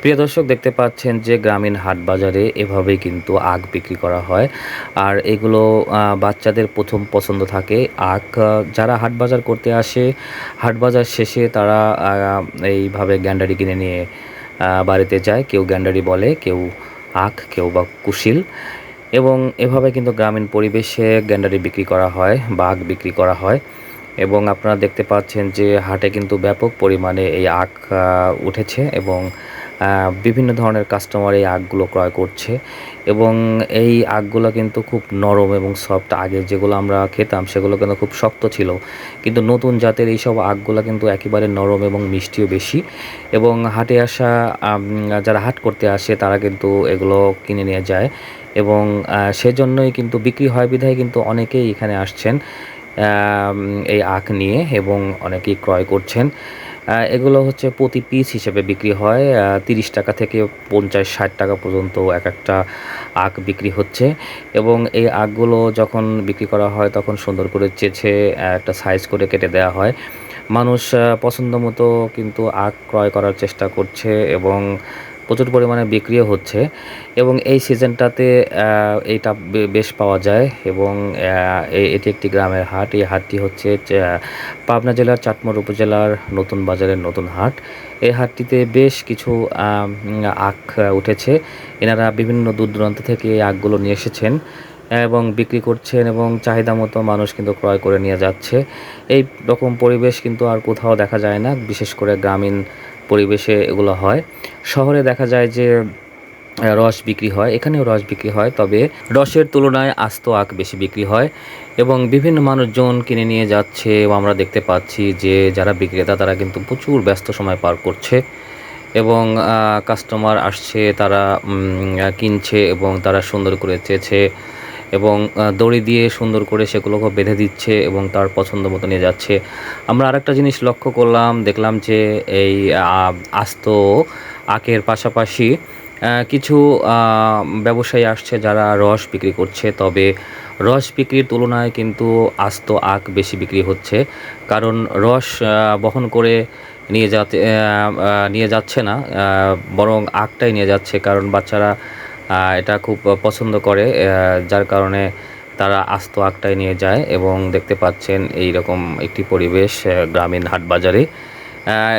প্রিয় দর্শক, দেখতে পাচ্ছেন যে গ্রামীণ হাট বাজারে এভাবেই কিন্তু আখ বিক্রি করা হয়। আর এগুলো বাচ্চাদের প্রথম পছন্দ থাকে আখ। যারা হাট বাজার করতে আসে, হাট বাজার শেষে তারা এইভাবে গ্যান্ডারি কিনে নিয়ে বাড়িতে যায়। কেউ গ্যান্ডারি বলে, কেউ আখ, কেউ বা কুশিল। এবং এভাবে কিন্তু গ্রামীণ পরিবেশে গ্যান্ডারি বিক্রি করা হয় বা আখ বিক্রি করা হয়। এবং আপনারা দেখতে পাচ্ছেন যে হাটে কিন্তু ব্যাপক পরিমাণে এই আখ উঠেছে এবং বিভিন্ন ধরনের কাস্টমার এই আখগুলো ক্রয় করছে। এবং এই আখগুলো কিন্তু খুব নরম এবং সফট। আগে যেগুলো আমরা খেতাম সেগুলো কিন্তু খুব শক্ত ছিল, কিন্তু নতুন জাতের এইসব আখগুলো কিন্তু একেবারে নরম এবং মিষ্টিও বেশি। এবং হাটে আসা যারা হাট করতে আসে তারা কিন্তু এগুলো কিনে নিয়ে যায় এবং সেজন্যই কিন্তু বিক্রি হয় বিধায় কিন্তু অনেকেই এখানে আসছেন এই আখ নিয়ে এবং অনেকেই ক্রয় করছেন। এগুলো হচ্ছে প্রতি পিস হিসেবে বিক্রি হয়। ৩০ টাকা থেকে ৫০-৬০ টাকা পর্যন্ত একটা আখ বিক্রি হচ্ছে। এবং এই আখগুলো যখন বিক্রি করা হয় তখন সুন্দর করে চেঁচে একটা সাইজ করে কেটে দেওয়া হয়। মানুষ পছন্দ মতো কিন্তু আখ ক্রয় করার চেষ্টা করছে এবং প্রচুর পরিমাণে বিক্রিও হচ্ছে। এবং এই সিজনটাতে এইটা বেশ পাওয়া যায়। এবং এটি একটি গ্রামের হাট। এই হাটটি হচ্ছে পাবনা জেলার চাটমোহর উপজেলার নতুন বাজারের নতুন হাট। এই হাটটিতে বেশ কিছু আখ উঠেছে। এনারা বিভিন্ন দূর দূরান্ত থেকে এই আখগুলো নিয়ে এসেছেন এবং বিক্রি করছেন এবং চাহিদা মতো মানুষ কিন্তু ক্রয় করে নিয়ে যাচ্ছে। এই রকম পরিবেশ কিন্তু আর কোথাও দেখা যায় না, বিশেষ করে গ্রামীণ পরিবেশে এগুলো হয়। শহরে দেখা যায় যে রস বিক্রি হয়, এখানেও রস বিক্রি হয়, তবে রসের তুলনায় আস্ত আখ বেশি বিক্রি হয় এবং বিভিন্ন মানুষজন কিনে নিয়ে যাচ্ছে। এবং আমরা দেখতে পাচ্ছি যে যারা বিক্রেতা তারা কিন্তু প্রচুর ব্যস্ত সময় পার করছে এবং কাস্টমার আসছে, তারা কিনছে এবং তারা সুন্দর করে চেয়েছে এবং দড়ি দিয়ে সুন্দর করে সেগুলোকে বেঁধে দিচ্ছে এবং তার পছন্দ মতো নিয়ে যাচ্ছে। আমরা আরেকটা জিনিস লক্ষ্য করলাম, দেখলাম যে এই আস্ত আখের পাশাপাশি কিছু ব্যবসায়ী আসছে যারা রস বিক্রি করছে, তবে রস বিক্রির তুলনায় কিন্তু আস্ত আখ বেশি বিক্রি হচ্ছে। কারণ রস বহন করে নিয়ে যাচ্ছে না, বরং আখটাই নিয়ে যাচ্ছে, কারণ বাচ্চারা এটা খুব পছন্দ করে, যার কারণে তারা আস্ত আখটাই নিয়ে যায়। এবং দেখতে পাচ্ছেন এই রকম একটি পরিবেশ গ্রামীণ হাট বাজারে।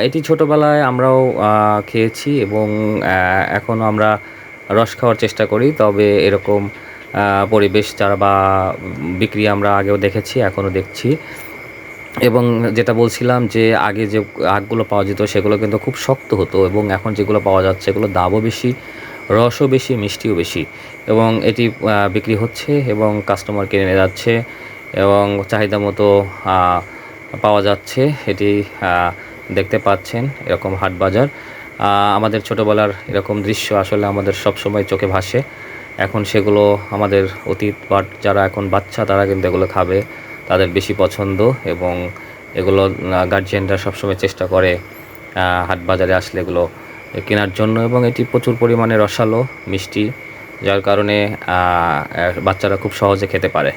এটি ছোটোবেলায় আমরাও খেয়েছি এবং এখনও আমরা রস খাওয়ার চেষ্টা করি, তবে এরকম পরিবেশ যারা বা বিক্রি আমরা আগেও দেখেছি, এখনও দেখছি। এবং যেটা বলছিলাম যে আগে যে আখগুলো পাওয়া যেত সেগুলো কিন্তু খুব শক্ত হতো এবং এখন যেগুলো পাওয়া যাচ্ছে এগুলো দামও বেশি, রসও বেশি, মিষ্টিও বেশি। এবং এটি বিক্রি হচ্ছে এবং কাস্টমার কিনে নিয়ে যাচ্ছে এবং চাহিদা মতো পাওয়া যাচ্ছে। এটি দেখতে পাচ্ছেন এরকম হাট বাজার। আমাদের ছোটোবেলার এরকম দৃশ্য আসলে আমাদের সবসময় চোখে ভাসে। এখন সেগুলো আমাদের অতীত, বাট যারা এখন বাচ্চা তারা কিন্তু এগুলো খাবে, তাদের বেশি পছন্দ। এবং এগুলো গার্জিয়ানরা সবসময় চেষ্টা করে হাট বাজারে আসলে এগুলো কেনার জন্য। এবং এটি প্রচুর পরিমাণে রসালো, মিষ্টি, যার কারণে বাচ্চারা খুব সহজে খেতে পারে।